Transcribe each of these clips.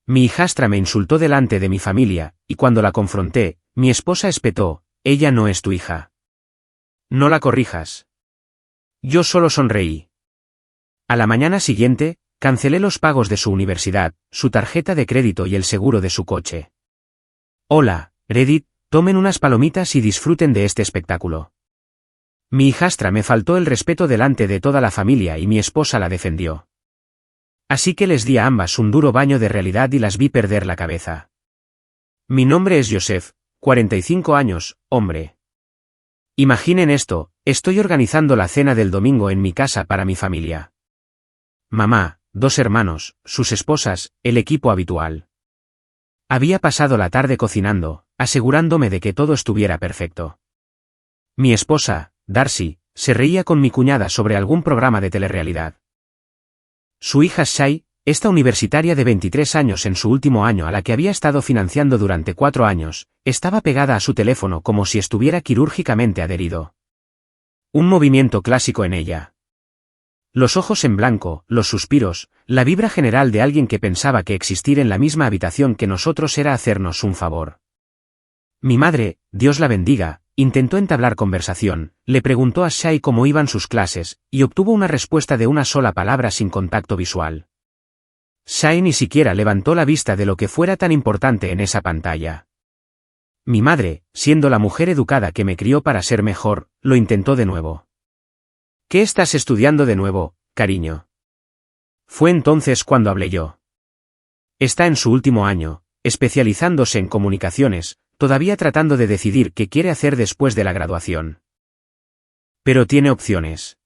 Mi hijastra me insultó delante de mi familia, y cuando la confronté, mi esposa espetó: ella no es tu hija. No la corrijas. Yo solo sonreí. A la mañana siguiente, cancelé los pagos de su universidad, su tarjeta de crédito y el seguro de su coche. Hola, Reddit, tomen unas palomitas y disfruten de este espectáculo. Mi hijastra me faltó el respeto delante de toda la familia y mi esposa la defendió. Así que les di a ambas un duro baño de realidad y las vi perder la cabeza. Mi nombre es Joseph, 45 años, hombre. Imaginen esto, estoy organizando la cena del domingo en mi casa para mi familia. Mamá, 2 hermanos, sus esposas, el equipo habitual. Había pasado la tarde cocinando, asegurándome de que todo estuviera perfecto. Mi esposa, Darcy, se reía con mi cuñada sobre algún programa de telerrealidad. Su hija Shai, esta universitaria de 23 años en su último año a la que había estado financiando durante 4 años, estaba pegada a su teléfono como si estuviera quirúrgicamente adherido. Un movimiento clásico en ella. Los ojos en blanco, los suspiros, la vibra general de alguien que pensaba que existir en la misma habitación que nosotros era hacernos un favor. Mi madre, Dios la bendiga, intentó entablar conversación, le preguntó a Shai cómo iban sus clases, y obtuvo una respuesta de una sola palabra sin contacto visual. Shai ni siquiera levantó la vista de lo que fuera tan importante en esa pantalla. Mi madre, siendo la mujer educada que me crió para ser mejor, lo intentó de nuevo. ¿Qué estás estudiando de nuevo, cariño? Fue entonces cuando hablé yo. Está en su último año, especializándose en comunicaciones, todavía tratando de decidir qué quiere hacer después de la graduación. Pero tiene opciones.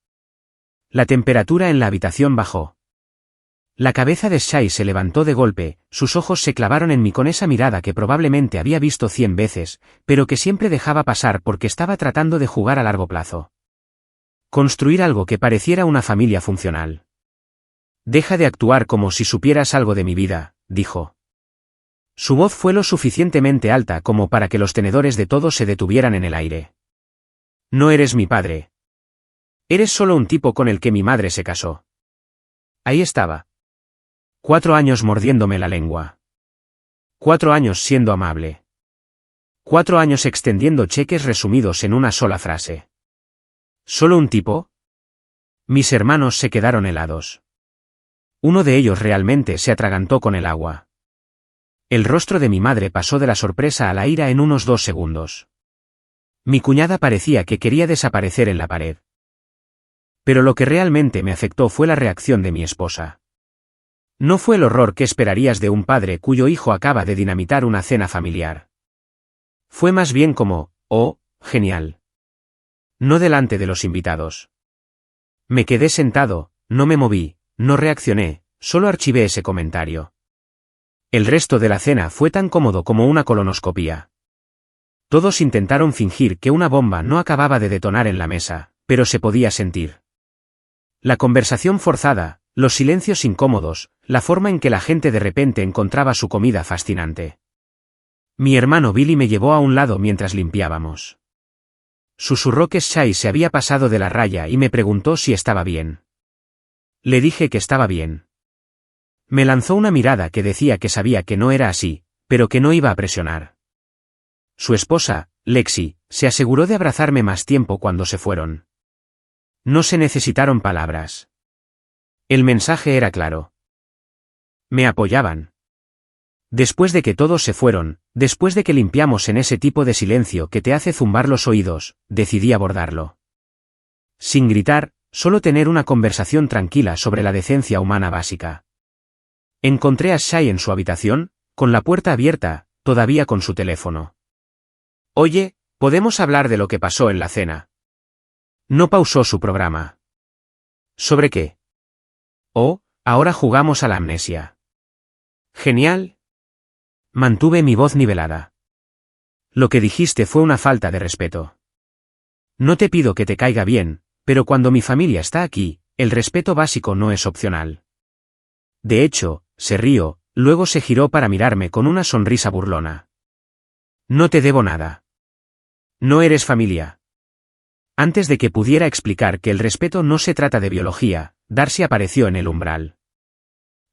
La temperatura en la habitación bajó. La cabeza de Shai se levantó de golpe, sus ojos se clavaron en mí con esa mirada que probablemente había visto 100 veces, pero que siempre dejaba pasar porque estaba tratando de jugar a largo plazo. Construir algo que pareciera una familia funcional. Deja de actuar como si supieras algo de mi vida, dijo. Su voz fue lo suficientemente alta como para que los tenedores de todo se detuvieran en el aire. No eres mi padre. Eres solo un tipo con el que mi madre se casó. Ahí estaba. 4 años mordiéndome la lengua. 4 años siendo amable. 4 años extendiendo cheques resumidos en una sola frase. ¿Solo un tipo? Mis hermanos se quedaron helados. Uno de ellos realmente se atragantó con el agua. El rostro de mi madre pasó de la sorpresa a la ira en unos 2 segundos. Mi cuñada parecía que quería desaparecer en la pared. Pero lo que realmente me afectó fue la reacción de mi esposa. No fue el horror que esperarías de un padre cuyo hijo acaba de dinamitar una cena familiar. Fue más bien como, oh, genial. No delante de los invitados. Me quedé sentado, no me moví, no reaccioné, solo archivé ese comentario. El resto de la cena fue tan cómodo como una colonoscopia. Todos intentaron fingir que una bomba no acababa de detonar en la mesa, pero se podía sentir. La conversación forzada, los silencios incómodos, la forma en que la gente de repente encontraba su comida fascinante. Mi hermano Billy me llevó a un lado mientras limpiábamos. Susurró que Shai se había pasado de la raya y me preguntó si estaba bien. Le dije que estaba bien. Me lanzó una mirada que decía que sabía que no era así, pero que no iba a presionar. Su esposa, Lexi, se aseguró de abrazarme más tiempo cuando se fueron. No se necesitaron palabras. El mensaje era claro. Me apoyaban. Después de que todos se fueron, después de que limpiamos en ese tipo de silencio que te hace zumbar los oídos, decidí abordarlo. Sin gritar, solo tener una conversación tranquila sobre la decencia humana básica. Encontré a Shai en su habitación, con la puerta abierta, todavía con su teléfono. Oye, ¿podemos hablar de lo que pasó en la cena? No pausó su programa. ¿Sobre qué? Oh, ahora jugamos a la amnesia. Genial. Mantuve mi voz nivelada. Lo que dijiste fue una falta de respeto. No te pido que te caiga bien, pero cuando mi familia está aquí, el respeto básico no es opcional. De hecho, se rió, luego se giró para mirarme con una sonrisa burlona. No te debo nada. No eres familia. Antes de que pudiera explicar que el respeto no se trata de biología, Darcy apareció en el umbral.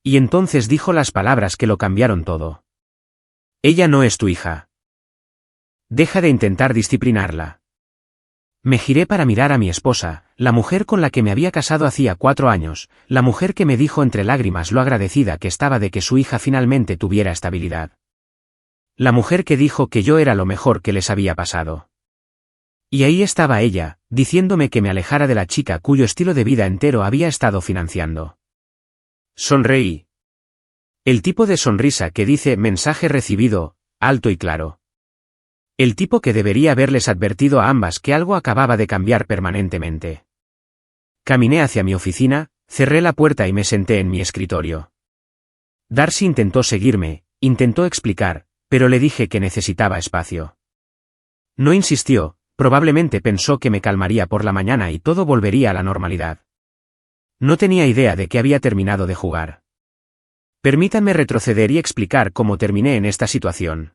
Y entonces dijo las palabras que lo cambiaron todo. Ella no es tu hija. Deja de intentar disciplinarla. Me giré para mirar a mi esposa, la mujer con la que me había casado hacía 4 años, la mujer que me dijo entre lágrimas lo agradecida que estaba de que su hija finalmente tuviera estabilidad. La mujer que dijo que yo era lo mejor que les había pasado. Y ahí estaba ella, diciéndome que me alejara de la chica cuyo estilo de vida entero había estado financiando. Sonreí. El tipo de sonrisa que dice mensaje recibido, alto y claro. El tipo que debería haberles advertido a ambas que algo acababa de cambiar permanentemente. Caminé hacia mi oficina, cerré la puerta y me senté en mi escritorio. Darcy intentó seguirme, intentó explicar, pero le dije que necesitaba espacio. No insistió, probablemente pensó que me calmaría por la mañana y todo volvería a la normalidad. No tenía idea de que había terminado de jugar. Permítanme retroceder y explicar cómo terminé en esta situación.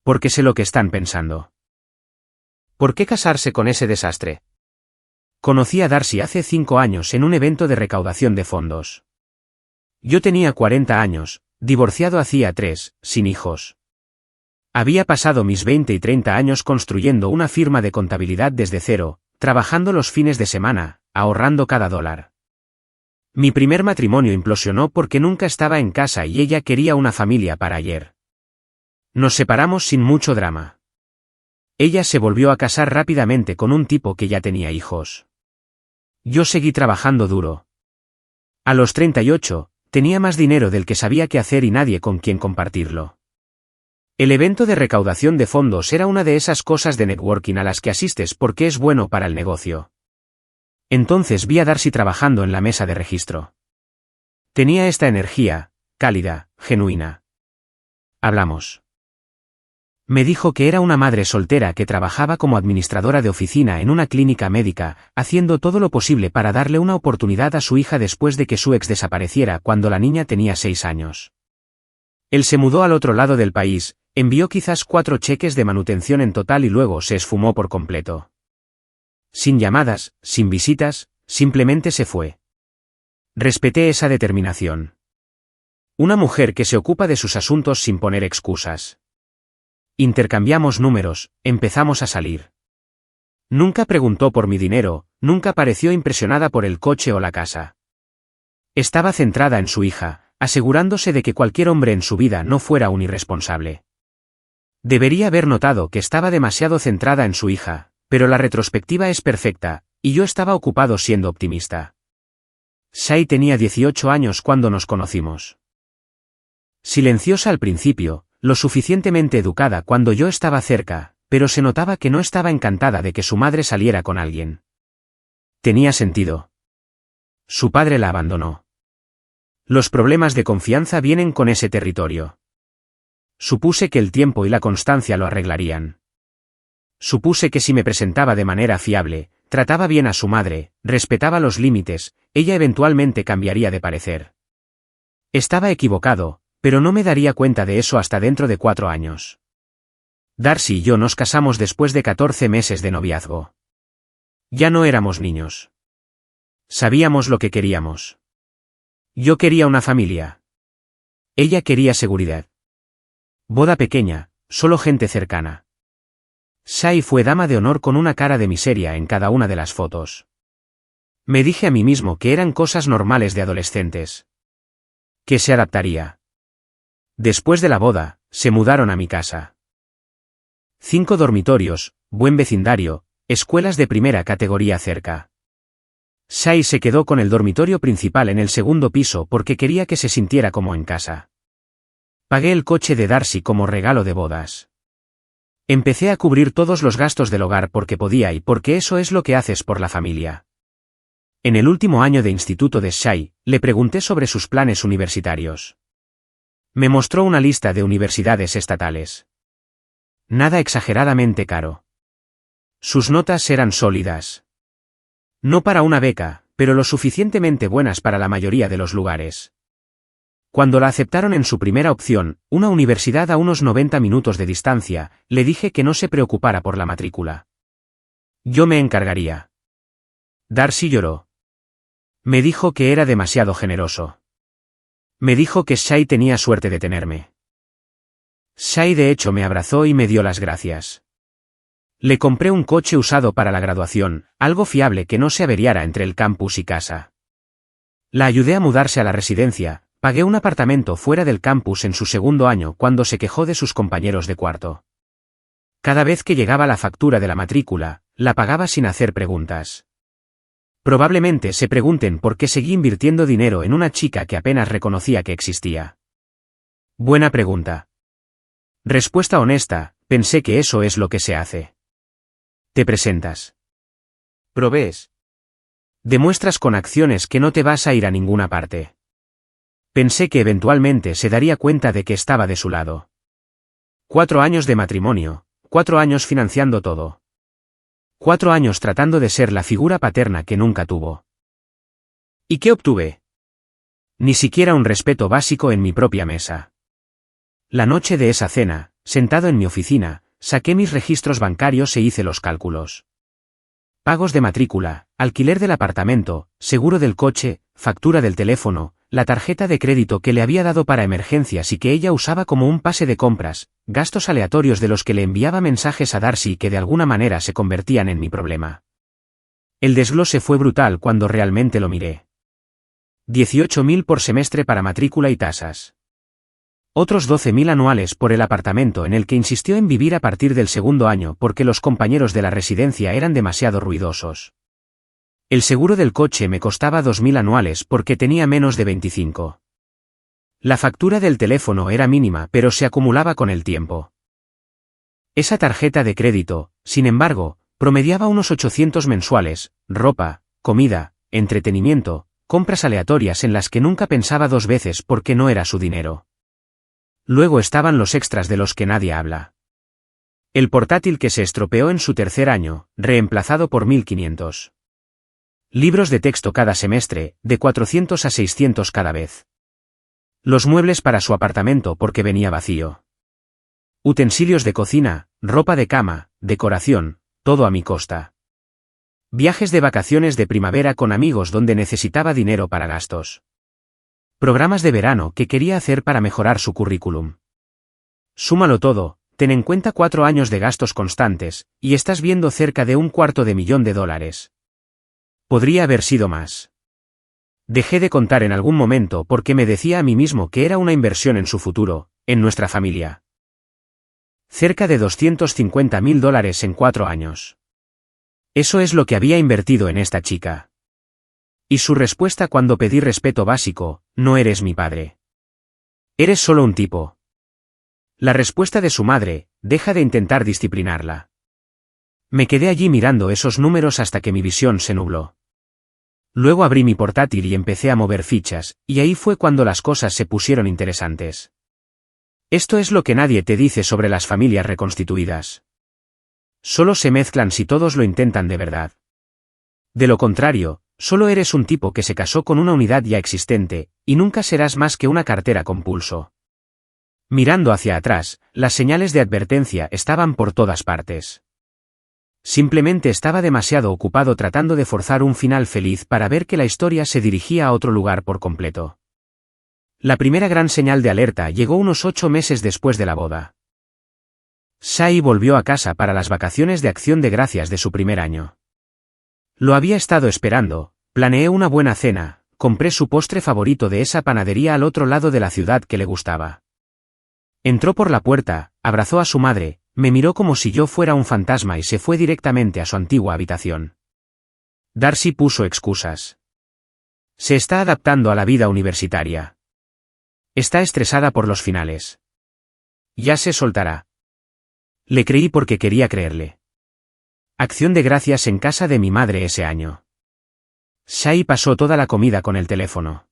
Porque sé lo que están pensando. ¿Por qué casarse con ese desastre? Conocí a Darcy hace 5 años en un evento de recaudación de fondos. Yo tenía 40 años, divorciado hacía 3, sin hijos. Había pasado mis 20 y 30 años construyendo una firma de contabilidad desde cero, trabajando los fines de semana, ahorrando cada dólar. Mi primer matrimonio implosionó porque nunca estaba en casa y ella quería una familia para ayer. Nos separamos sin mucho drama. Ella se volvió a casar rápidamente con un tipo que ya tenía hijos. Yo seguí trabajando duro. A los 38, tenía más dinero del que sabía qué hacer y nadie con quien compartirlo. El evento de recaudación de fondos era una de esas cosas de networking a las que asistes porque es bueno para el negocio. Entonces vi a Darcy trabajando en la mesa de registro. Tenía esta energía, cálida, genuina. Hablamos. Me dijo que era una madre soltera que trabajaba como administradora de oficina en una clínica médica, haciendo todo lo posible para darle una oportunidad a su hija después de que su ex desapareciera cuando la niña tenía 6 años. Él se mudó al otro lado del país, envió quizás 4 cheques de manutención en total y luego se esfumó por completo. Sin llamadas, sin visitas, simplemente se fue. Respeté esa determinación. Una mujer que se ocupa de sus asuntos sin poner excusas. Intercambiamos números, empezamos a salir. Nunca preguntó por mi dinero, nunca pareció impresionada por el coche o la casa. Estaba centrada en su hija, asegurándose de que cualquier hombre en su vida no fuera un irresponsable. Debería haber notado que estaba demasiado centrada en su hija, pero la retrospectiva es perfecta, y yo estaba ocupado siendo optimista. Shai tenía 18 años cuando nos conocimos. Silenciosa al principio, lo suficientemente educada cuando yo estaba cerca, pero se notaba que no estaba encantada de que su madre saliera con alguien. Tenía sentido. Su padre la abandonó. Los problemas de confianza vienen con ese territorio. Supuse que el tiempo y la constancia lo arreglarían. Supuse que si me presentaba de manera fiable, trataba bien a su madre, respetaba los límites, ella eventualmente cambiaría de parecer. Estaba equivocado, pero no me daría cuenta de eso hasta dentro de 4 años. Darcy y yo nos casamos después de 14 meses de noviazgo. Ya no éramos niños. Sabíamos lo que queríamos. Yo quería una familia. Ella quería seguridad. Boda pequeña, solo gente cercana. Shai fue dama de honor con una cara de miseria en cada una de las fotos. Me dije a mí mismo que eran cosas normales de adolescentes. Que se adaptaría. Después de la boda, se mudaron a mi casa. 5 dormitorios, buen vecindario, escuelas de primera categoría cerca. Shai se quedó con el dormitorio principal en el segundo piso porque quería que se sintiera como en casa. Pagué el coche de Darcy como regalo de bodas. Empecé a cubrir todos los gastos del hogar porque podía y porque eso es lo que haces por la familia. En el último año de instituto de Shai, le pregunté sobre sus planes universitarios. Me mostró una lista de universidades estatales. Nada exageradamente caro. Sus notas eran sólidas. No para una beca, pero lo suficientemente buenas para la mayoría de los lugares. Cuando la aceptaron en su primera opción, una universidad a unos 90 minutos de distancia, le dije que no se preocupara por la matrícula. Yo me encargaría. Darcy lloró. Me dijo que era demasiado generoso. Me dijo que Shai tenía suerte de tenerme. Shai de hecho me abrazó y me dio las gracias. Le compré un coche usado para la graduación, algo fiable que no se averiara entre el campus y casa. La ayudé a mudarse a la residencia, pagué un apartamento fuera del campus en su segundo año cuando se quejó de sus compañeros de cuarto. Cada vez que llegaba la factura de la matrícula, la pagaba sin hacer preguntas. Probablemente se pregunten por qué seguí invirtiendo dinero en una chica que apenas reconocía que existía. Buena pregunta. Respuesta honesta, pensé que eso es lo que se hace. Te presentas. Provees. Demuestras con acciones que no te vas a ir a ninguna parte. Pensé que eventualmente se daría cuenta de que estaba de su lado. 4 años de matrimonio, 4 años financiando todo. 4 años tratando de ser la figura paterna que nunca tuvo. ¿Y qué obtuve? Ni siquiera un respeto básico en mi propia mesa. La noche de esa cena, sentado en mi oficina, saqué mis registros bancarios e hice los cálculos. Pagos de matrícula, alquiler del apartamento, seguro del coche, factura del teléfono, la tarjeta de crédito que le había dado para emergencias y que ella usaba como un pase de compras, gastos aleatorios de los que le enviaba mensajes a Darcy y que de alguna manera se convertían en mi problema. El desglose fue brutal cuando realmente lo miré. 18.000 por semestre para matrícula y tasas. Otros 12.000 anuales por el apartamento en el que insistió en vivir a partir del segundo año porque los compañeros de la residencia eran demasiado ruidosos. El seguro del coche me costaba 2.000 anuales porque tenía menos de 25. La factura del teléfono era mínima pero se acumulaba con el tiempo. Esa tarjeta de crédito, sin embargo, promediaba unos 800 mensuales, ropa, comida, entretenimiento, compras aleatorias en las que nunca pensaba 2 veces porque no era su dinero. Luego estaban los extras de los que nadie habla. El portátil que se estropeó en su tercer año, reemplazado por 1.500. Libros de texto cada semestre, de 400 a 600 cada vez. Los muebles para su apartamento porque venía vacío. Utensilios de cocina, ropa de cama, decoración, todo a mi costa. Viajes de vacaciones de primavera con amigos donde necesitaba dinero para gastos. Programas de verano que quería hacer para mejorar su currículum. Súmalo todo, ten en cuenta 4 años de gastos constantes, y estás viendo cerca de $250,000. Podría haber sido más. Dejé de contar en algún momento porque me decía a mí mismo que era una inversión en su futuro, en nuestra familia. Cerca de $250,000 en 4 años. Eso es lo que había invertido en esta chica. Y su respuesta cuando pedí respeto básico, no eres mi padre. Eres solo un tipo. La respuesta de su madre, deja de intentar disciplinarla. Me quedé allí mirando esos números hasta que mi visión se nubló. Luego abrí mi portátil y empecé a mover fichas, y ahí fue cuando las cosas se pusieron interesantes. Esto es lo que nadie te dice sobre las familias reconstituidas. Solo se mezclan si todos lo intentan de verdad. De lo contrario, solo eres un tipo que se casó con una unidad ya existente, y nunca serás más que una cartera con pulso. Mirando hacia atrás, las señales de advertencia estaban por todas partes. Simplemente estaba demasiado ocupado tratando de forzar un final feliz para ver que la historia se dirigía a otro lugar por completo. La primera gran señal de alerta llegó unos 8 meses después de la boda. Shai volvió a casa para las vacaciones de Acción de Gracias de su primer año. Lo había estado esperando, planeé una buena cena, compré su postre favorito de esa panadería al otro lado de la ciudad que le gustaba. Entró por la puerta, abrazó a su madre, me miró como si yo fuera un fantasma y se fue directamente a su antigua habitación. Darcy puso excusas. Se está adaptando a la vida universitaria. Está estresada por los finales. Ya se soltará. Le creí porque quería creerle. Acción de Gracias en casa de mi madre ese año. Shai pasó toda la comida con el teléfono.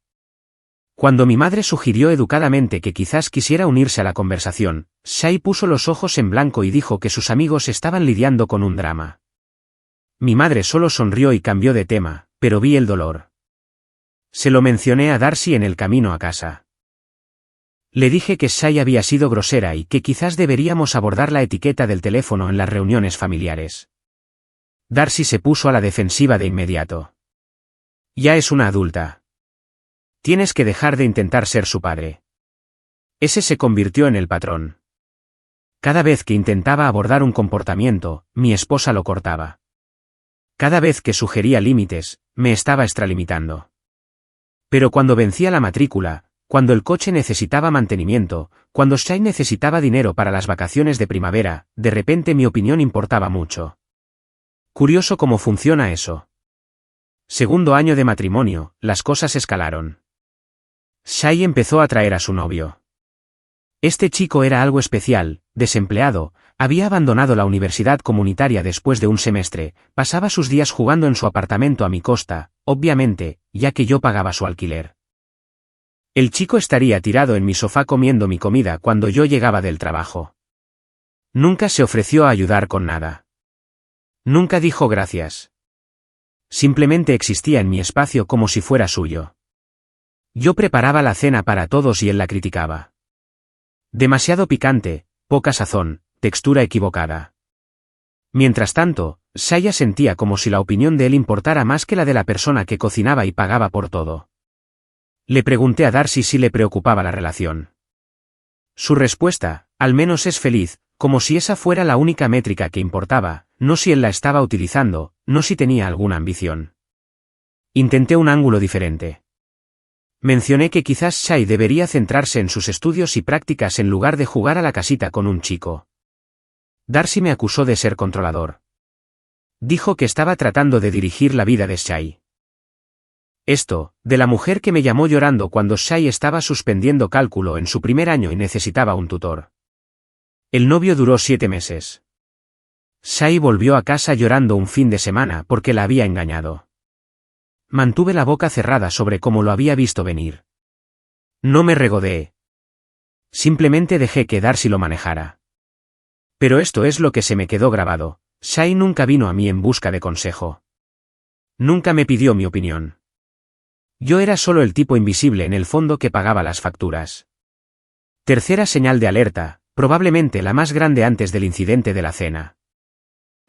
Cuando mi madre sugirió educadamente que quizás quisiera unirse a la conversación, Shai puso los ojos en blanco y dijo que sus amigos estaban lidiando con un drama. Mi madre solo sonrió y cambió de tema, pero vi el dolor. Se lo mencioné a Darcy en el camino a casa. Le dije que Shai había sido grosera y que quizás deberíamos abordar la etiqueta del teléfono en las reuniones familiares. Darcy se puso a la defensiva de inmediato. Ya es una adulta. Tienes que dejar de intentar ser su padre. Ese se convirtió en el patrón. Cada vez que intentaba abordar un comportamiento, mi esposa lo cortaba. Cada vez que sugería límites, me estaba extralimitando. Pero cuando vencía la matrícula, cuando el coche necesitaba mantenimiento, cuando Shai necesitaba dinero para las vacaciones de primavera, de repente mi opinión importaba mucho. Curioso cómo funciona eso. Segundo año de matrimonio, las cosas escalaron. Shai empezó a traer a su novio. Este chico era algo especial, desempleado, había abandonado la universidad comunitaria después de un semestre, pasaba sus días jugando en su apartamento a mi costa, obviamente, ya que yo pagaba su alquiler. El chico estaría tirado en mi sofá comiendo mi comida cuando yo llegaba del trabajo. Nunca se ofreció a ayudar con nada. Nunca dijo gracias. Simplemente existía en mi espacio como si fuera suyo. Yo preparaba la cena para todos y él la criticaba. Demasiado picante, poca sazón, textura equivocada. Mientras tanto, Saya sentía como si la opinión de él importara más que la de la persona que cocinaba y pagaba por todo. Le pregunté a Darcy si le preocupaba la relación. Su respuesta, al menos es feliz, como si esa fuera la única métrica que importaba, no si él la estaba utilizando, no si tenía alguna ambición. Intenté un ángulo diferente. Mencioné que quizás Shai debería centrarse en sus estudios y prácticas en lugar de jugar a la casita con un chico. Darcy me acusó de ser controlador. Dijo que estaba tratando de dirigir la vida de Shai. Esto, de la mujer que me llamó llorando cuando Shai estaba suspendiendo cálculo en su primer año y necesitaba un tutor. El novio duró 7 meses. Shai volvió a casa llorando un fin de semana porque la había engañado. Mantuve la boca cerrada sobre cómo lo había visto venir. No me regodeé. Simplemente dejé que Darcy lo manejara. Pero esto es lo que se me quedó grabado. Shai nunca vino a mí en busca de consejo. Nunca me pidió mi opinión. Yo era solo el tipo invisible en el fondo que pagaba las facturas. Tercera señal de alerta, probablemente la más grande antes del incidente de la cena.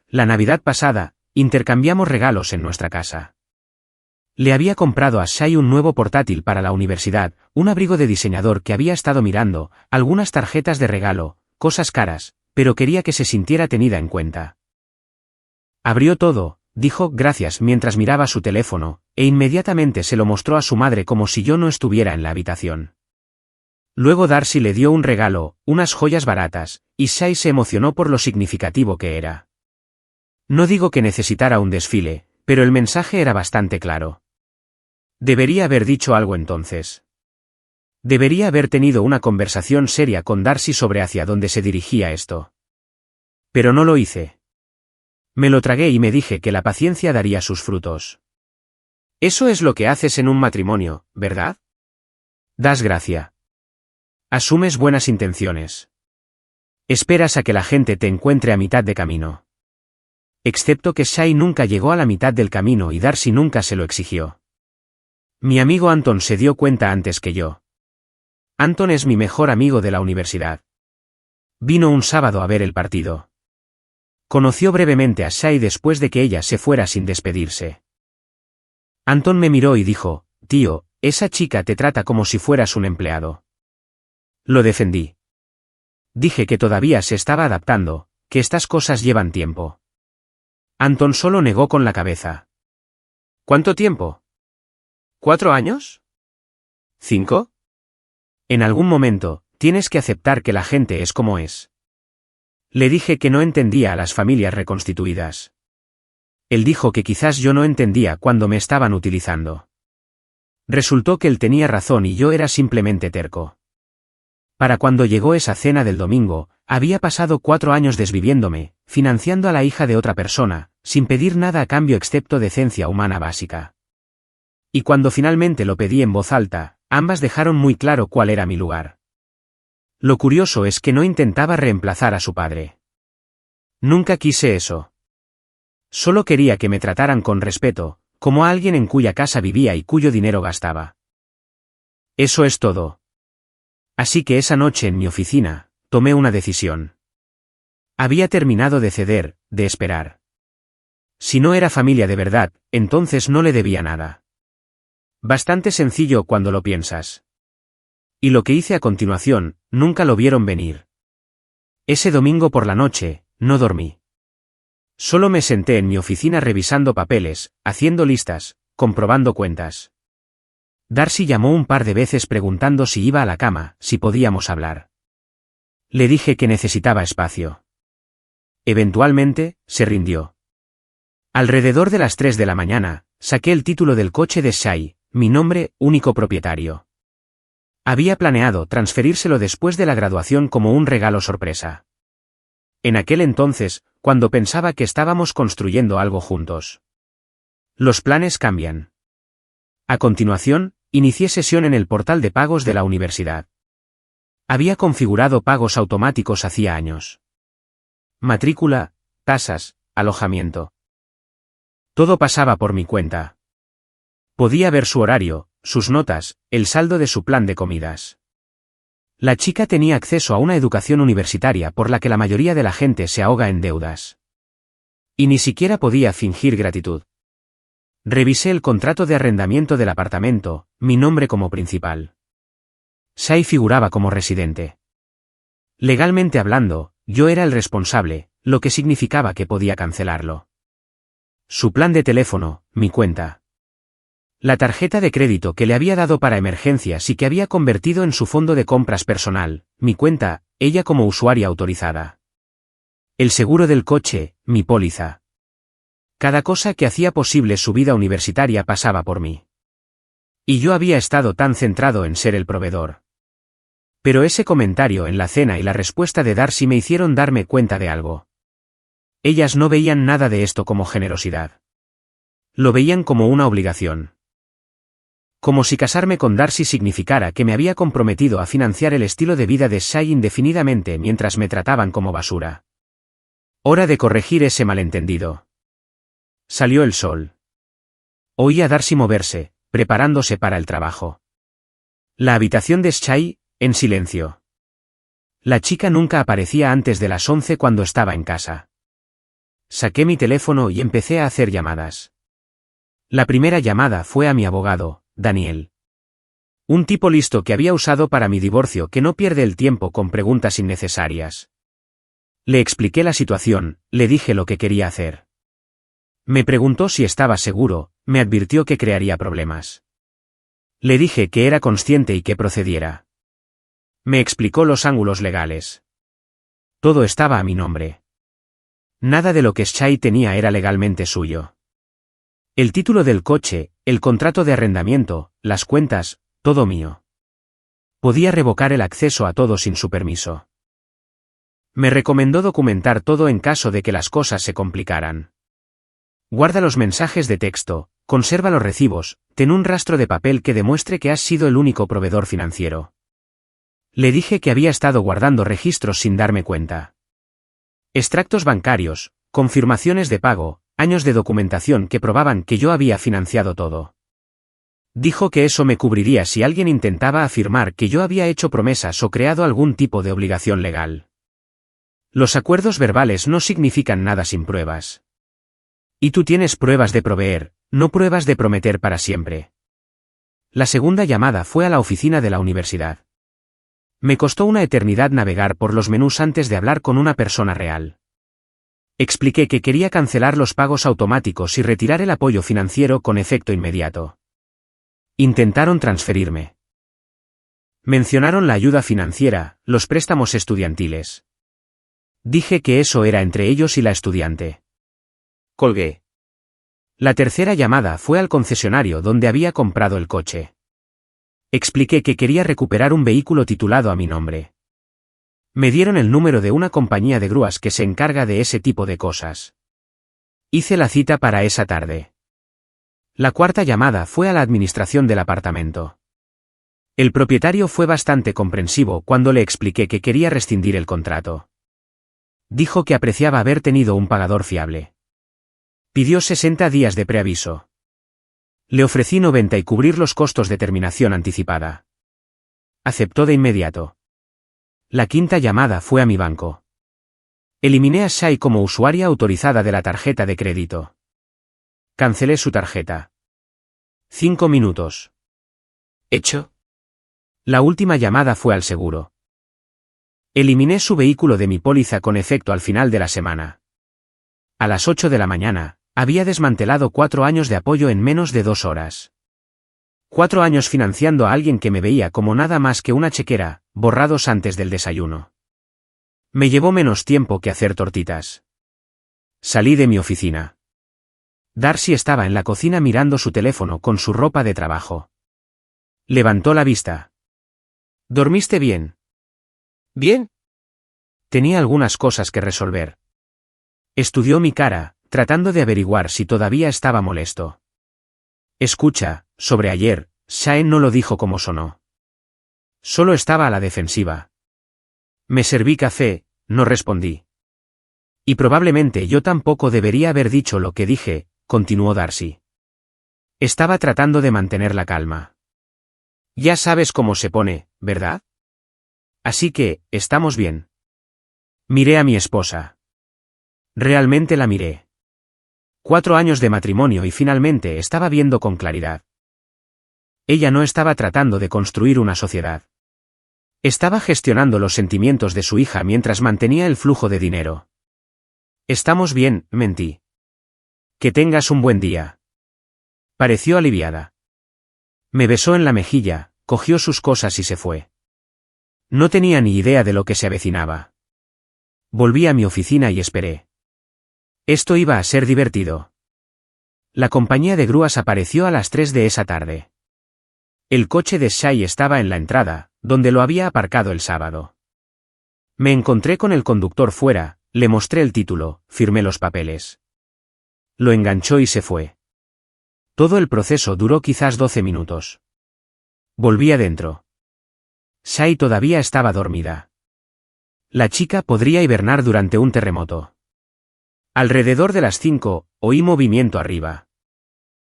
La Navidad pasada, intercambiamos regalos en nuestra casa. Le había comprado a Shai un nuevo portátil para la universidad, un abrigo de diseñador que había estado mirando, algunas tarjetas de regalo, cosas caras, pero quería que se sintiera tenida en cuenta. Abrió todo, dijo gracias mientras miraba su teléfono, e inmediatamente se lo mostró a su madre como si yo no estuviera en la habitación. Luego Darcy le dio un regalo, unas joyas baratas, y Shai se emocionó por lo significativo que era. No digo que necesitara un desfile, pero el mensaje era bastante claro. Debería haber dicho algo entonces. Debería haber tenido una conversación seria con Darcy sobre hacia dónde se dirigía esto. Pero no lo hice. Me lo tragué y me dije que la paciencia daría sus frutos. Eso es lo que haces en un matrimonio, ¿verdad? Das gracia. Asumes buenas intenciones. Esperas a que la gente te encuentre a mitad de camino. Excepto que Shai nunca llegó a la mitad del camino y Darcy nunca se lo exigió. Mi amigo Anton se dio cuenta antes que yo. Anton es mi mejor amigo de la universidad. Vino un sábado a ver el partido. Conoció brevemente a Shai después de que ella se fuera sin despedirse. Anton me miró y dijo, tío, esa chica te trata como si fueras un empleado. Lo defendí. Dije que todavía se estaba adaptando, que estas cosas llevan tiempo. Anton solo negó con la cabeza. ¿Cuánto tiempo? ¿4 años? ¿5? En algún momento, tienes que aceptar que la gente es como es. Le dije que no entendía a las familias reconstituidas. Él dijo que quizás yo no entendía cuando me estaban utilizando. Resultó que él tenía razón y yo era simplemente terco. Para cuando llegó esa cena del domingo, había pasado 4 años desviviéndome, financiando a la hija de otra persona, sin pedir nada a cambio excepto decencia humana básica. Y cuando finalmente lo pedí en voz alta, ambas dejaron muy claro cuál era mi lugar. Lo curioso es que no intentaba reemplazar a su padre. Nunca quise eso. Solo quería que me trataran con respeto, como a alguien en cuya casa vivía y cuyo dinero gastaba. Eso es todo. Así que esa noche en mi oficina, tomé una decisión. Había terminado de ceder, de esperar. Si no era familia de verdad, entonces no le debía nada. Bastante sencillo cuando lo piensas. Y lo que hice a continuación, nunca lo vieron venir. Ese domingo por la noche, no dormí. Solo me senté en mi oficina revisando papeles, haciendo listas, comprobando cuentas. Darcy llamó un par de veces preguntando si iba a la cama, si podíamos hablar. Le dije que necesitaba espacio. Eventualmente, se rindió. Alrededor de las 3 de la mañana, saqué el título del coche de Shai, mi nombre, único propietario. Había planeado transferírselo después de la graduación como un regalo sorpresa. En aquel entonces, cuando pensaba que estábamos construyendo algo juntos. Los planes cambian. A continuación, inicié sesión en el portal de pagos de la universidad. Había configurado pagos automáticos hacía años. Matrícula, tasas, alojamiento. Todo pasaba por mi cuenta. Podía ver su horario, sus notas, el saldo de su plan de comidas. La chica tenía acceso a una educación universitaria por la que la mayoría de la gente se ahoga en deudas. Y ni siquiera podía fingir gratitud. Revisé el contrato de arrendamiento del apartamento, mi nombre como principal. Shai figuraba como residente. Legalmente hablando, yo era el responsable, lo que significaba que podía cancelarlo. Su plan de teléfono, mi cuenta. La tarjeta de crédito que le había dado para emergencias y que había convertido en su fondo de compras personal, mi cuenta, ella como usuaria autorizada. El seguro del coche, mi póliza. Cada cosa que hacía posible su vida universitaria pasaba por mí. Y yo había estado tan centrado en ser el proveedor. Pero ese comentario en la cena y la respuesta de Darcy me hicieron darme cuenta de algo. Ellas no veían nada de esto como generosidad. Lo veían como una obligación. Como si casarme con Darcy significara que me había comprometido a financiar el estilo de vida de Shai indefinidamente mientras me trataban como basura. Hora de corregir ese malentendido. Salió el sol. Oí a Darcy moverse, preparándose para el trabajo. La habitación de Shai, en silencio. La chica nunca aparecía antes de las 11 cuando estaba en casa. Saqué mi teléfono y empecé a hacer llamadas. La primera llamada fue a mi abogado, Daniel. Un tipo listo que había usado para mi divorcio que no pierde el tiempo con preguntas innecesarias. Le expliqué la situación, le dije lo que quería hacer. Me preguntó si estaba seguro, me advirtió que crearía problemas. Le dije que era consciente y que procediera. Me explicó los ángulos legales. Todo estaba a mi nombre. Nada de lo que Shai tenía era legalmente suyo. El título del coche, el contrato de arrendamiento, las cuentas, todo mío. Podía revocar el acceso a todo sin su permiso. Me recomendó documentar todo en caso de que las cosas se complicaran. Guarda los mensajes de texto, conserva los recibos, ten un rastro de papel que demuestre que has sido el único proveedor financiero. Le dije que había estado guardando registros sin darme cuenta. Extractos bancarios, confirmaciones de pago, años de documentación que probaban que yo había financiado todo. Dijo que eso me cubriría si alguien intentaba afirmar que yo había hecho promesas o creado algún tipo de obligación legal. Los acuerdos verbales no significan nada sin pruebas. Y tú tienes pruebas de proveer, no pruebas de prometer para siempre. La segunda llamada fue a la oficina de la universidad. Me costó una eternidad navegar por los menús antes de hablar con una persona real. Expliqué que quería cancelar los pagos automáticos y retirar el apoyo financiero con efecto inmediato. Intentaron transferirme. Mencionaron la ayuda financiera, los préstamos estudiantiles. Dije que eso era entre ellos y la estudiante. Colgué. La tercera llamada fue al concesionario donde había comprado el coche. Expliqué que quería recuperar un vehículo titulado a mi nombre. Me dieron el número de una compañía de grúas que se encarga de ese tipo de cosas. Hice la cita para esa tarde. La cuarta llamada fue a la administración del apartamento. El propietario fue bastante comprensivo cuando le expliqué que quería rescindir el contrato. Dijo que apreciaba haber tenido un pagador fiable. Pidió 60 días de preaviso. Le ofrecí 90 y cubrir los costos de terminación anticipada. Aceptó de inmediato. La quinta llamada fue a mi banco. Eliminé a Shai como usuaria autorizada de la tarjeta de crédito. Cancelé su tarjeta. 5 minutos. ¿Hecho? La última llamada fue al seguro. Eliminé su vehículo de mi póliza con efecto al final de la semana. A las 8 de la mañana, había desmantelado 4 años de apoyo en menos de 2 horas. 4 años financiando a alguien que me veía como nada más que una chequera, borrados antes del desayuno. Me llevó menos tiempo que hacer tortitas. Salí de mi oficina. Darcy estaba en la cocina mirando su teléfono con su ropa de trabajo. Levantó la vista. ¿Dormiste bien? Bien. Tenía algunas cosas que resolver. Estudió mi cara, tratando de averiguar si todavía estaba molesto. Escucha, sobre ayer, Shane no lo dijo como sonó. Solo estaba a la defensiva. Me serví café, no respondí. Y probablemente yo tampoco debería haber dicho lo que dije, continuó Darcy. Estaba tratando de mantener la calma. Ya sabes cómo se pone, ¿verdad? Así que, estamos bien. Miré a mi esposa. Realmente la miré. 4 años de matrimonio y finalmente estaba viendo con claridad. Ella no estaba tratando de construir una sociedad. Estaba gestionando los sentimientos de su hija mientras mantenía el flujo de dinero. Estamos bien, mentí. Que tengas un buen día. Pareció aliviada. Me besó en la mejilla, cogió sus cosas y se fue. No tenía ni idea de lo que se avecinaba. Volví a mi oficina y esperé. Esto iba a ser divertido. La compañía de grúas apareció a las 3 de esa tarde. El coche de Shai estaba en la entrada, donde lo había aparcado el sábado. Me encontré con el conductor fuera, le mostré el título, firmé los papeles. Lo enganchó y se fue. Todo el proceso duró quizás 12 minutos. Volví adentro. Shai todavía estaba dormida. La chica podría hibernar durante un terremoto. Alrededor de las 5, oí movimiento arriba.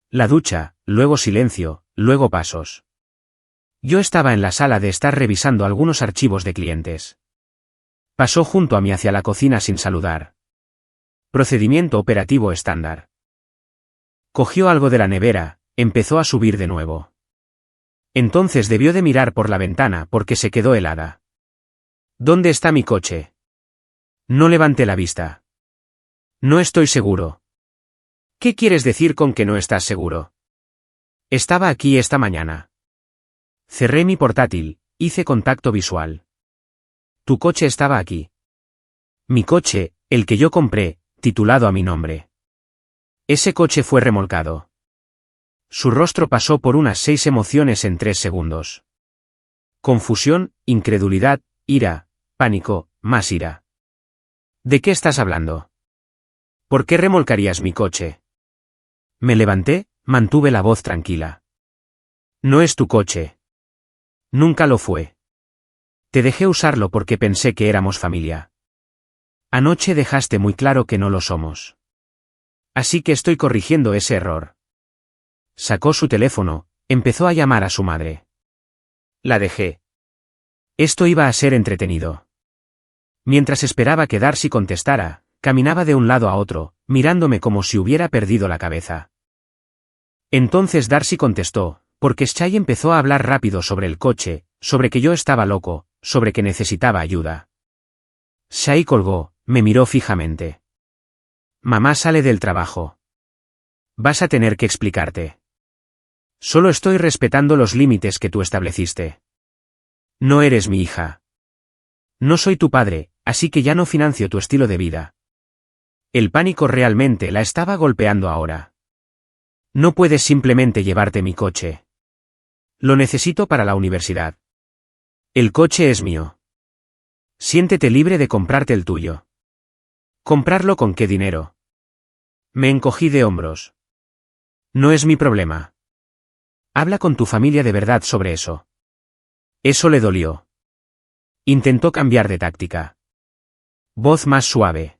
La ducha, luego silencio, luego pasos. Yo estaba en la sala de estar revisando algunos archivos de clientes. Pasó junto a mí hacia la cocina sin saludar. Procedimiento operativo estándar. Cogió algo de la nevera, empezó a subir de nuevo. Entonces debió de mirar por la ventana porque se quedó helada. ¿Dónde está mi coche? No levanté la vista. No estoy seguro. ¿Qué quieres decir con que no estás seguro? Estaba aquí esta mañana. Cerré mi portátil, hice contacto visual. Tu coche estaba aquí. Mi coche, el que yo compré, titulado a mi nombre. Ese coche fue remolcado. Su rostro pasó por unas 6 emociones en 3 segundos. Confusión, incredulidad, ira, pánico, más ira. ¿De qué estás hablando? ¿Por qué remolcarías mi coche? Me levanté, mantuve la voz tranquila. No es tu coche. Nunca lo fue. Te dejé usarlo porque pensé que éramos familia. Anoche dejaste muy claro que no lo somos. Así que estoy corrigiendo ese error. Sacó su teléfono, empezó a llamar a su madre. La dejé. Esto iba a ser entretenido. Mientras esperaba que Darcy contestara, caminaba de un lado a otro, mirándome como si hubiera perdido la cabeza. Entonces Darcy contestó, porque Shai empezó a hablar rápido sobre el coche, sobre que yo estaba loco, sobre que necesitaba ayuda. Shai colgó, me miró fijamente. Mamá sale del trabajo. Vas a tener que explicarte. Solo estoy respetando los límites que tú estableciste. No eres mi hija. No soy tu padre, así que ya no financio tu estilo de vida. El pánico realmente la estaba golpeando ahora. No puedes simplemente llevarte mi coche. Lo necesito para la universidad. El coche es mío. Siéntete libre de comprarte el tuyo. ¿Comprarlo con qué dinero? Me encogí de hombros. No es mi problema. Habla con tu familia de verdad sobre eso. Eso le dolió. Intentó cambiar de táctica. Voz más suave.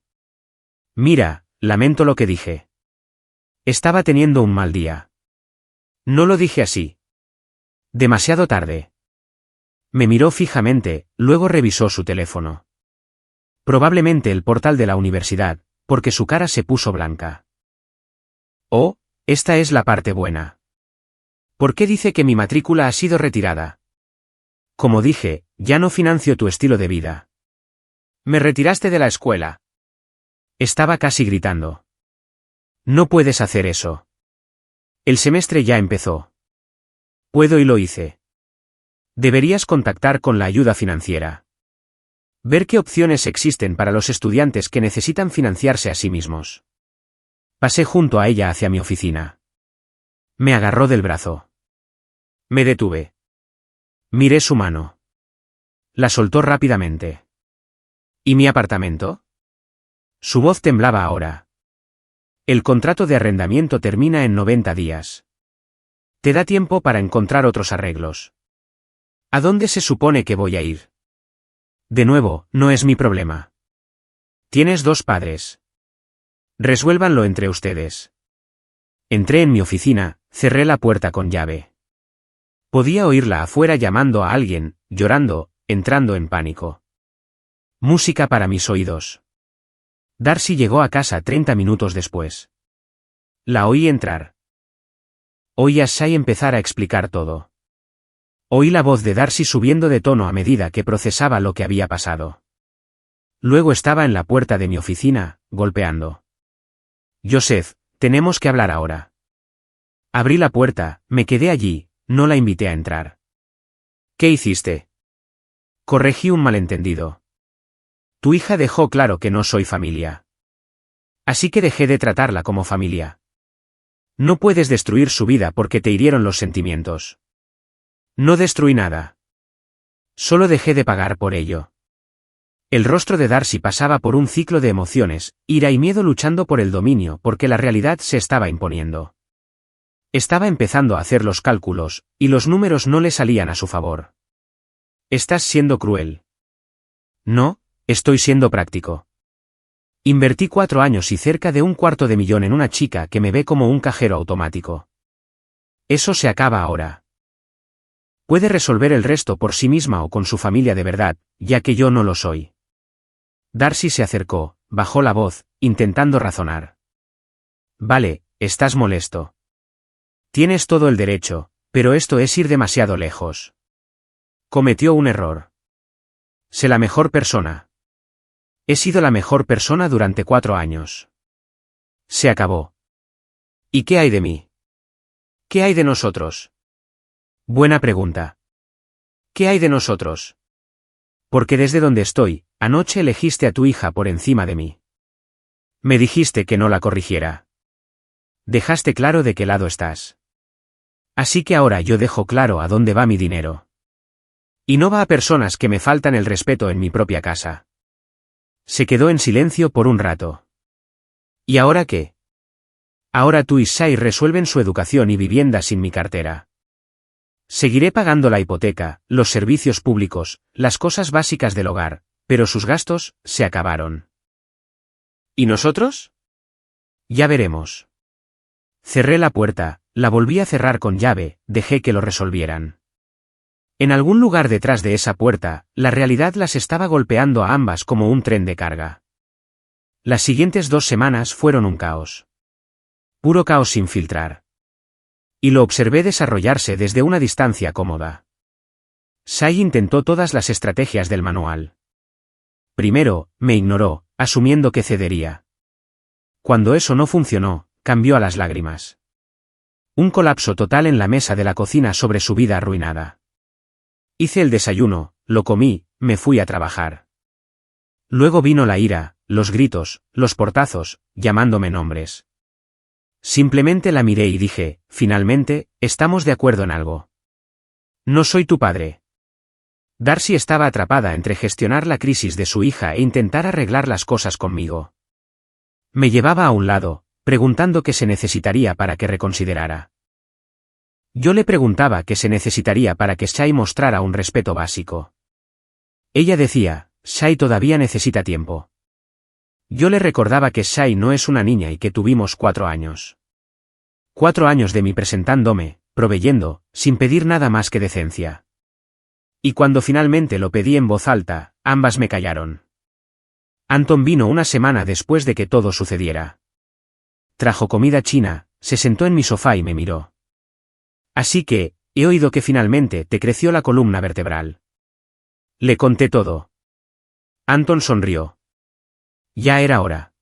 Mira, lamento lo que dije. Estaba teniendo un mal día. No lo dije así. Demasiado tarde. Me miró fijamente, luego revisó su teléfono. Probablemente el portal de la universidad, porque su cara se puso blanca. Oh, esta es la parte buena. ¿Por qué dice que mi matrícula ha sido retirada? Como dije, ya no financio tu estilo de vida. Me retiraste de la escuela. Estaba casi gritando. No puedes hacer eso. El semestre ya empezó. Puedo y lo hice. Deberías contactar con la ayuda financiera. Ver qué opciones existen para los estudiantes que necesitan financiarse a sí mismos. Pasé junto a ella hacia mi oficina. Me agarró del brazo. Me detuve. Miré su mano. La soltó rápidamente. ¿Y mi apartamento? Su voz temblaba ahora. El contrato de arrendamiento termina en 90 días. Te da tiempo para encontrar otros arreglos. ¿A dónde se supone que voy a ir? De nuevo, no es mi problema. Tienes 2 padres. Resuélvanlo entre ustedes. Entré en mi oficina, cerré la puerta con llave. Podía oírla afuera llamando a alguien, llorando, entrando en pánico. Música para mis oídos. Darcy llegó a casa 30 minutos después. La oí entrar. Oí a Shai empezar a explicar todo. Oí la voz de Darcy subiendo de tono a medida que procesaba lo que había pasado. Luego estaba en la puerta de mi oficina, golpeando. Joseph, tenemos que hablar ahora. Abrí la puerta, me quedé allí, no la invité a entrar. ¿Qué hiciste? Corregí un malentendido. Tu hija dejó claro que no soy familia. Así que dejé de tratarla como familia. No puedes destruir su vida porque te hirieron los sentimientos. No destruí nada. Solo dejé de pagar por ello. El rostro de Darcy pasaba por un ciclo de emociones, ira y miedo luchando por el dominio porque la realidad se estaba imponiendo. Estaba empezando a hacer los cálculos, y los números no le salían a su favor. Estás siendo cruel. No, estoy siendo práctico. Invertí 4 años y cerca de $250,000 en una chica que me ve como un cajero automático. Eso se acaba ahora. Puede resolver el resto por sí misma o con su familia de verdad, ya que yo no lo soy. Darcy se acercó, bajó la voz, intentando razonar. Vale, estás molesto. Tienes todo el derecho, pero esto es ir demasiado lejos. Cometió un error. Sé la mejor persona. He sido la mejor persona durante 4 años. Se acabó. ¿Y qué hay de mí? ¿Qué hay de nosotros? Buena pregunta. ¿Qué hay de nosotros? Porque desde donde estoy, anoche elegiste a tu hija por encima de mí. Me dijiste que no la corrigiera. Dejaste claro de qué lado estás. Así que ahora yo dejo claro a dónde va mi dinero. Y no va a personas que me faltan el respeto en mi propia casa. Se quedó en silencio por un rato. ¿Y ahora qué? Ahora tú y Shai resuelven su educación y vivienda sin mi cartera. Seguiré pagando la hipoteca, los servicios públicos, las cosas básicas del hogar, pero sus gastos se acabaron. ¿Y nosotros? Ya veremos. Cerré la puerta, la volví a cerrar con llave, dejé que lo resolvieran. En algún lugar detrás de esa puerta, la realidad las estaba golpeando a ambas como un tren de carga. Las siguientes 2 semanas fueron un caos. Puro caos sin filtrar. Y lo observé desarrollarse desde una distancia cómoda. Shai intentó todas las estrategias del manual. Primero, me ignoró, asumiendo que cedería. Cuando eso no funcionó, cambió a las lágrimas. Un colapso total en la mesa de la cocina sobre su vida arruinada. Hice el desayuno, lo comí, me fui a trabajar. Luego vino la ira, los gritos, los portazos, llamándome nombres. Simplemente la miré y dije, finalmente, estamos de acuerdo en algo. No soy tu padre. Darcy estaba atrapada entre gestionar la crisis de su hija e intentar arreglar las cosas conmigo. Me llevaba a un lado, preguntando qué se necesitaría para que reconsiderara. Yo le preguntaba qué se necesitaría para que Shai mostrara un respeto básico. Ella decía, Shai todavía necesita tiempo. Yo le recordaba que Shai no es una niña y que tuvimos 4 años. 4 años de mí presentándome, proveyendo, sin pedir nada más que decencia. Y cuando finalmente lo pedí en voz alta, ambas me callaron. Anton vino una semana después de que todo sucediera. Trajo comida china, se sentó en mi sofá y me miró. Así que, he oído que finalmente te creció la columna vertebral. Le conté todo. Anton sonrió. Ya era hora.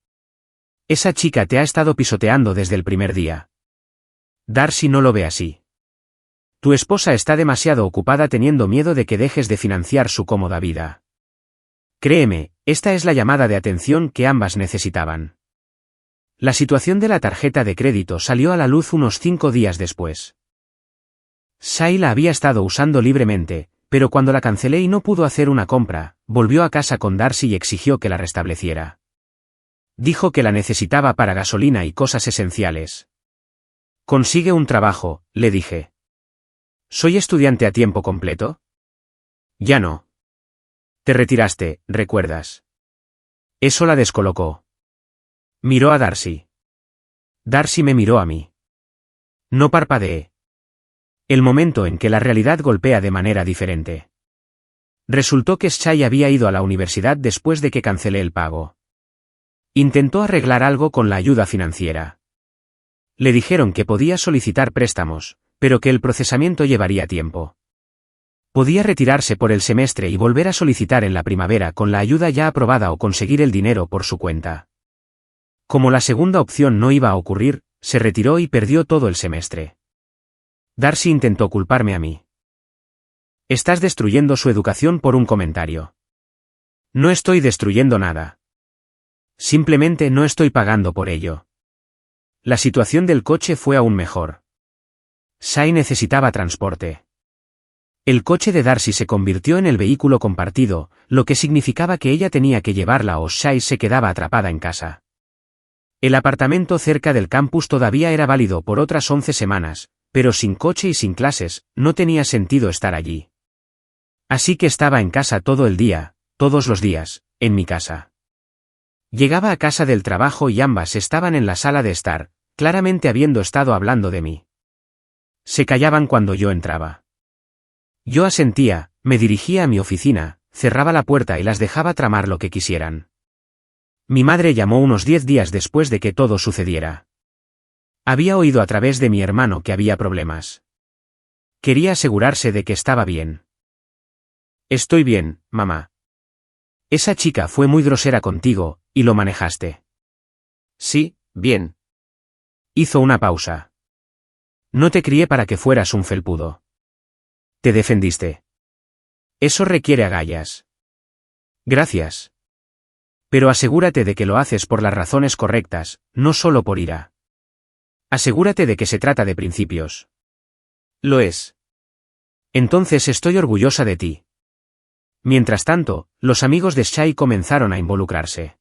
Esa chica te ha estado pisoteando desde el primer día. Darcy no lo ve así. Tu esposa está demasiado ocupada teniendo miedo de que dejes de financiar su cómoda vida. Créeme, esta es la llamada de atención que ambas necesitaban. La situación de la tarjeta de crédito salió a la luz unos 5 días después. Shai la había estado usando libremente, pero cuando la cancelé y no pudo hacer una compra, volvió a casa con Darcy y exigió que la restableciera. Dijo que la necesitaba para gasolina y cosas esenciales. Consigue un trabajo, le dije. ¿Soy estudiante a tiempo completo? Ya no. Te retiraste, ¿recuerdas? Eso la descolocó. Miró a Darcy. Darcy me miró a mí. No parpadeé. El momento en que la realidad golpea de manera diferente. Resultó que Shai había ido a la universidad después de que cancelé el pago. Intentó arreglar algo con la ayuda financiera. Le dijeron que podía solicitar préstamos, pero que el procesamiento llevaría tiempo. Podía retirarse por el semestre y volver a solicitar en la primavera con la ayuda ya aprobada o conseguir el dinero por su cuenta. Como la segunda opción no iba a ocurrir, se retiró y perdió todo el semestre. Darcy intentó culparme a mí. Estás destruyendo su educación por un comentario. No estoy destruyendo nada. Simplemente no estoy pagando por ello. La situación del coche fue aún mejor. Shai necesitaba transporte. El coche de Darcy se convirtió en el vehículo compartido, lo que significaba que ella tenía que llevarla o Shai se quedaba atrapada en casa. El apartamento cerca del campus todavía era válido por otras 11 semanas, pero sin coche y sin clases, no tenía sentido estar allí. Así que estaba en casa todo el día, todos los días, en mi casa. Llegaba a casa del trabajo y ambas estaban en la sala de estar, claramente habiendo estado hablando de mí. Se callaban cuando yo entraba. Yo asentía, me dirigía a mi oficina, cerraba la puerta y las dejaba tramar lo que quisieran. Mi madre llamó unos 10 días después de que todo sucediera. Había oído a través de mi hermano que había problemas. Quería asegurarse de que estaba bien. Estoy bien, mamá. Esa chica fue muy grosera contigo, y lo manejaste. Sí, bien. Hizo una pausa. No te crié para que fueras un felpudo. Te defendiste. Eso requiere agallas. Gracias. Pero asegúrate de que lo haces por las razones correctas, no solo por ira. Asegúrate de que se trata de principios. Lo es. Entonces estoy orgullosa de ti. Mientras tanto, los amigos de Shai comenzaron a involucrarse.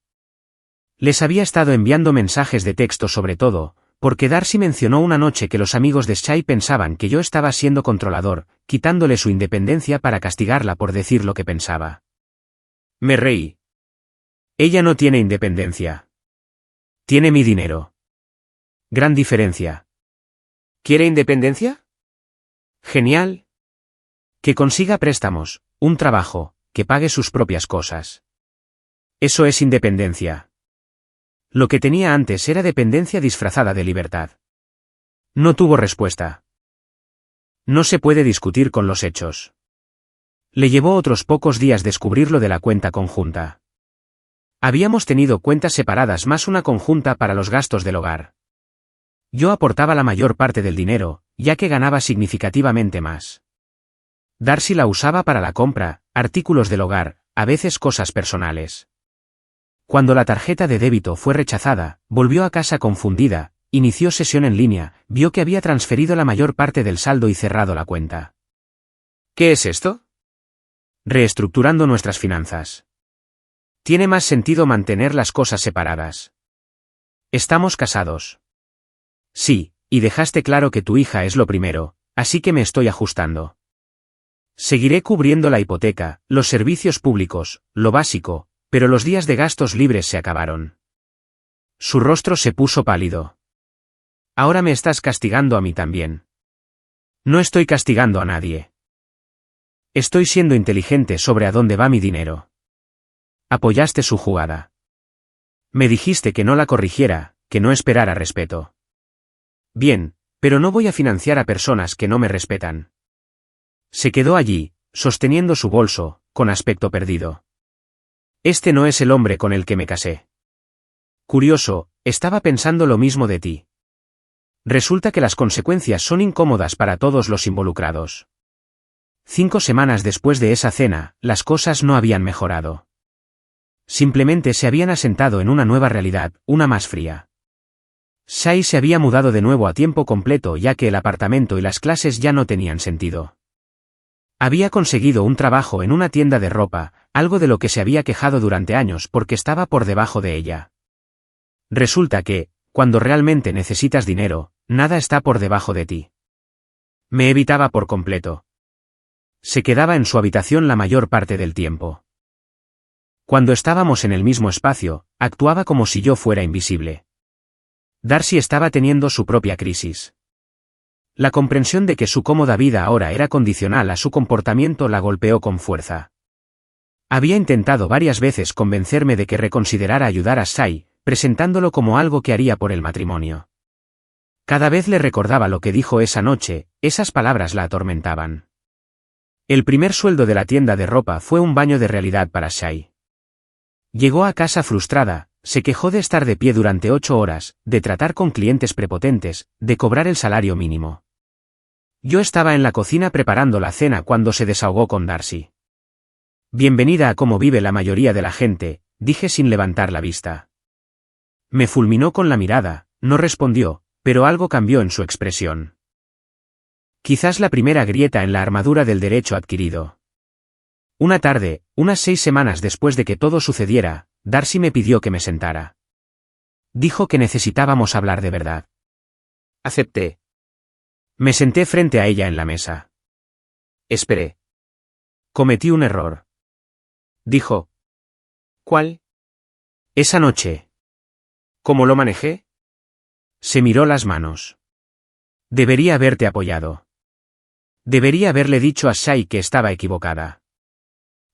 Les había estado enviando mensajes de texto sobre todo, porque Darcy mencionó una noche que los amigos de Shai pensaban que yo estaba siendo controlador, quitándole su independencia para castigarla por decir lo que pensaba. Me reí. Ella no tiene independencia. Tiene mi dinero. Gran diferencia. ¿Quiere independencia? Genial. Que consiga préstamos, un trabajo, que pague sus propias cosas. Eso es independencia. Lo que tenía antes era dependencia disfrazada de libertad. No tuvo respuesta. No se puede discutir con los hechos. Le llevó otros pocos días descubrir lo de la cuenta conjunta. Habíamos tenido cuentas separadas más una conjunta para los gastos del hogar. Yo aportaba la mayor parte del dinero, ya que ganaba significativamente más. Darcy la usaba para la compra, artículos del hogar, a veces cosas personales. Cuando la tarjeta de débito fue rechazada, volvió a casa confundida, inició sesión en línea, vio que había transferido la mayor parte del saldo y cerrado la cuenta. ¿Qué es esto? Reestructurando nuestras finanzas. Tiene más sentido mantener las cosas separadas. Estamos casados. Sí, y dejaste claro que tu hija es lo primero, así que me estoy ajustando. Seguiré cubriendo la hipoteca, los servicios públicos, lo básico, pero los días de gastos libres se acabaron. Su rostro se puso pálido. Ahora me estás castigando a mí también. No estoy castigando a nadie. Estoy siendo inteligente sobre a dónde va mi dinero. Apoyaste su jugada. Me dijiste que no la corrigiera, que no esperara respeto. Bien, Pero no voy a financiar a personas que no me respetan. Se quedó allí, sosteniendo su bolso, con aspecto perdido. Este no es el hombre con el que me casé. Curioso, estaba pensando lo mismo de ti. Resulta que las consecuencias son incómodas para todos los involucrados. 5 semanas después de esa cena, las cosas no habían mejorado. Simplemente se habían asentado en una nueva realidad, una más fría. Shai se había mudado de nuevo a tiempo completo ya que el apartamento y las clases ya no tenían sentido. Había conseguido un trabajo en una tienda de ropa, algo de lo que se había quejado durante años porque estaba por debajo de ella. Resulta que, cuando realmente necesitas dinero, nada está por debajo de ti. Me evitaba por completo. Se quedaba en su habitación la mayor parte del tiempo. Cuando estábamos en el mismo espacio, actuaba como si yo fuera invisible. Darcy estaba teniendo su propia crisis. La comprensión de que su cómoda vida ahora era condicional a su comportamiento la golpeó con fuerza. Había intentado varias veces convencerme de que reconsiderara ayudar a Shai, presentándolo como algo que haría por el matrimonio. Cada vez le recordaba lo que dijo esa noche, esas palabras la atormentaban. El primer sueldo de la tienda de ropa fue un baño de realidad para Shai. Llegó a casa frustrada, se quejó de estar de pie durante 8 horas, de tratar con clientes prepotentes, de cobrar el salario mínimo. Yo estaba en la cocina preparando la cena cuando se desahogó con Darcy. Bienvenida a cómo vive la mayoría de la gente, dije sin levantar la vista. Me fulminó con la mirada, no respondió, pero algo cambió en su expresión. Quizás la primera grieta en la armadura del derecho adquirido. Una tarde, unas 6 semanas después de que todo sucediera, Darcy me pidió que me sentara. Dijo que necesitábamos hablar de verdad. Acepté. Me senté frente a ella en la mesa. Esperé. Cometí un error. Dijo. ¿Cuál? Esa noche. ¿Cómo lo manejé? Se miró las manos. Debería haberte apoyado. Debería haberle dicho a Shai que estaba equivocada.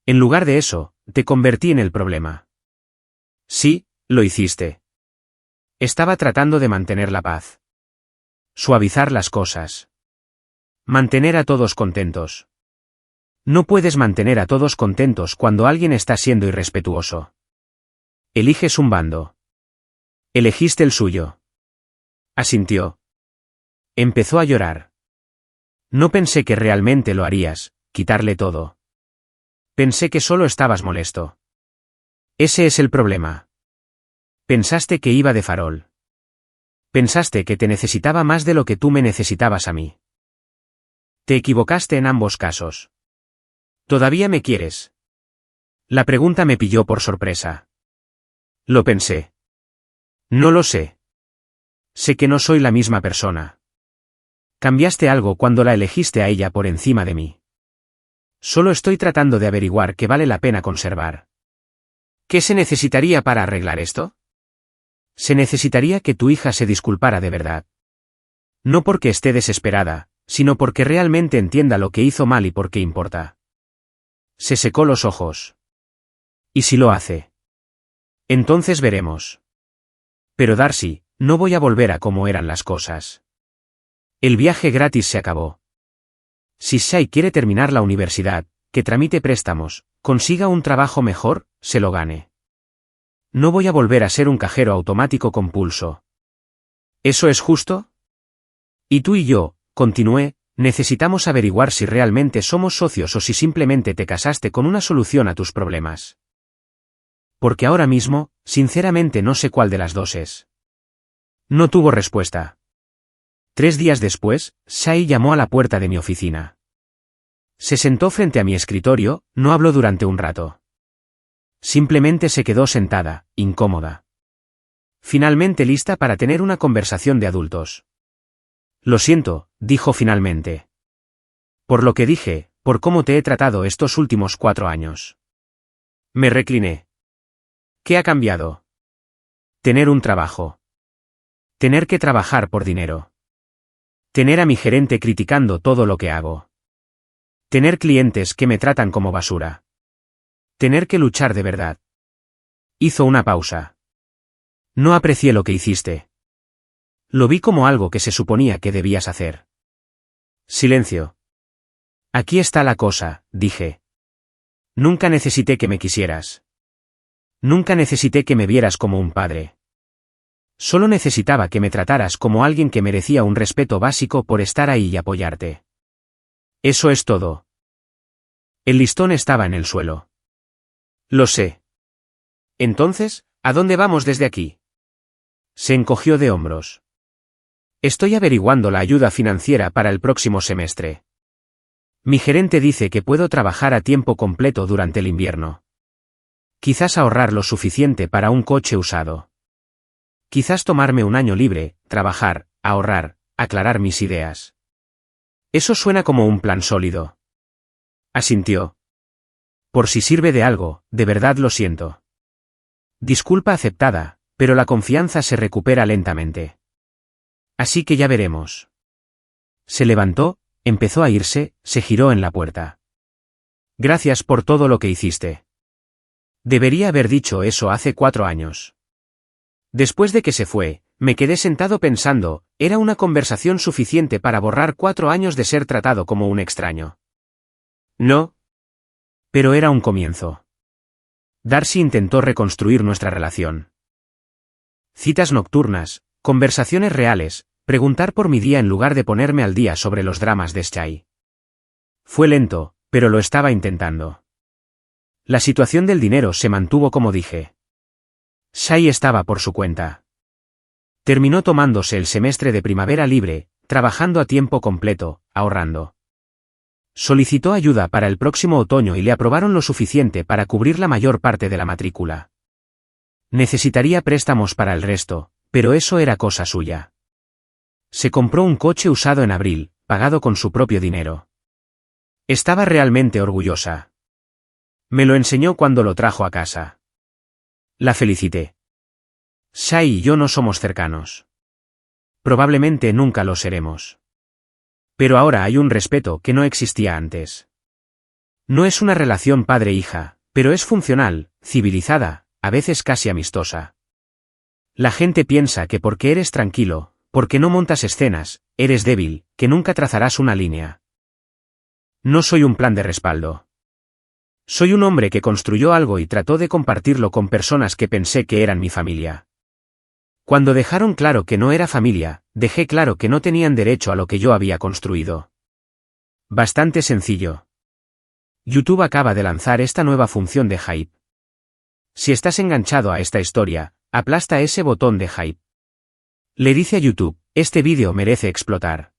En lugar de eso, te convertí en el problema. Sí, lo hiciste. Estaba tratando de mantener la paz. Suavizar las cosas. Mantener a todos contentos. No puedes mantener a todos contentos cuando alguien está siendo irrespetuoso. Eliges un bando. Elegiste el suyo. Asintió. Empezó a llorar. No pensé que realmente lo harías, quitarle todo. Pensé que solo estabas molesto. Ese es el problema. Pensaste que iba de farol. Pensaste que te necesitaba más de lo que tú me necesitabas a mí. Te equivocaste en ambos casos. ¿Todavía me quieres? La pregunta me pilló por sorpresa. Lo pensé. No lo sé. Sé que no soy la misma persona. Cambiaste algo cuando la elegiste a ella por encima de mí. Solo estoy tratando de averiguar qué vale la pena conservar. ¿Qué se necesitaría para arreglar esto? Se necesitaría que tu hija se disculpara de verdad. No porque esté desesperada, sino porque realmente entienda lo que hizo mal y por qué importa. Se secó los ojos. ¿Y si lo hace? Entonces veremos. Pero Darcy, no voy a volver a cómo eran las cosas. El viaje gratis se acabó. Si Shai quiere terminar la universidad, que tramite préstamos, consiga un trabajo mejor, se lo gane. No voy a volver a ser un cajero automático compulso. ¿Eso es justo? Y tú y yo, continué, necesitamos averiguar si realmente somos socios o si simplemente te casaste con una solución a tus problemas. Porque ahora mismo, sinceramente no sé cuál de las dos es. No tuvo respuesta. 3 días después, Shai llamó a la puerta de mi oficina. Se sentó frente a mi escritorio, no habló durante un rato. Simplemente se quedó sentada, incómoda. Finalmente lista para tener una conversación de adultos. Lo siento, dijo finalmente. Por lo que dije, por cómo te he tratado estos últimos 4 años. Me recliné. ¿Qué ha cambiado? Tener un trabajo. Tener que trabajar por dinero. Tener a mi gerente criticando todo lo que hago. Tener clientes que me tratan como basura. Tener que luchar de verdad. Hizo una pausa. No aprecié lo que hiciste. Lo vi como algo que se suponía que debías hacer. Silencio. Aquí está la cosa, dije. Nunca necesité que me quisieras. Nunca necesité que me vieras como un padre. Solo necesitaba que me trataras como alguien que merecía un respeto básico por estar ahí y apoyarte. Eso es todo. El listón estaba en el suelo. Lo sé. Entonces, ¿a dónde vamos desde aquí? Se encogió de hombros. Estoy averiguando la ayuda financiera para el próximo semestre. Mi gerente dice que puedo trabajar a tiempo completo durante el invierno. Quizás ahorrar lo suficiente para un coche usado. Quizás tomarme un año libre, trabajar, ahorrar, aclarar mis ideas. Eso suena como un plan sólido. Asintió. Por si sirve de algo, de verdad lo siento. Disculpa aceptada, pero la confianza se recupera lentamente. Así que ya veremos. Se levantó, empezó a irse, se giró en la puerta. Gracias por todo lo que hiciste. Debería haber dicho eso hace 4 años. Después de que se fue, me quedé sentado pensando, era una conversación suficiente para borrar 4 años de ser tratado como un extraño. No. Pero era un comienzo. Darcy intentó reconstruir nuestra relación. Citas nocturnas, conversaciones reales, preguntar por mi día en lugar de ponerme al día sobre los dramas de Shai. Fue lento, pero lo estaba intentando. La situación del dinero se mantuvo como dije. Shai estaba por su cuenta. Terminó tomándose el semestre de primavera libre, trabajando a tiempo completo, ahorrando. Solicitó ayuda para el próximo otoño y le aprobaron lo suficiente para cubrir la mayor parte de la matrícula. Necesitaría préstamos para el resto, pero eso era cosa suya. Se compró un coche usado en abril, pagado con su propio dinero. Estaba realmente orgullosa. Me lo enseñó cuando lo trajo a casa. La felicité. Shai y yo no somos cercanos. Probablemente nunca lo seremos. Pero ahora hay un respeto que no existía antes. No es una relación padre-hija, pero es funcional, civilizada, a veces casi amistosa. La gente piensa que porque eres tranquilo, porque no montas escenas, eres débil, que nunca trazarás una línea. No soy un plan de respaldo. Soy un hombre que construyó algo y trató de compartirlo con personas que pensé que eran mi familia. Cuando dejaron claro que no era familia, dejé claro que no tenían derecho a lo que yo había construido. Bastante sencillo. YouTube acaba de lanzar esta nueva función de hype. Si estás enganchado a esta historia, aplasta ese botón de hype. Le dice a YouTube, este vídeo merece explotar.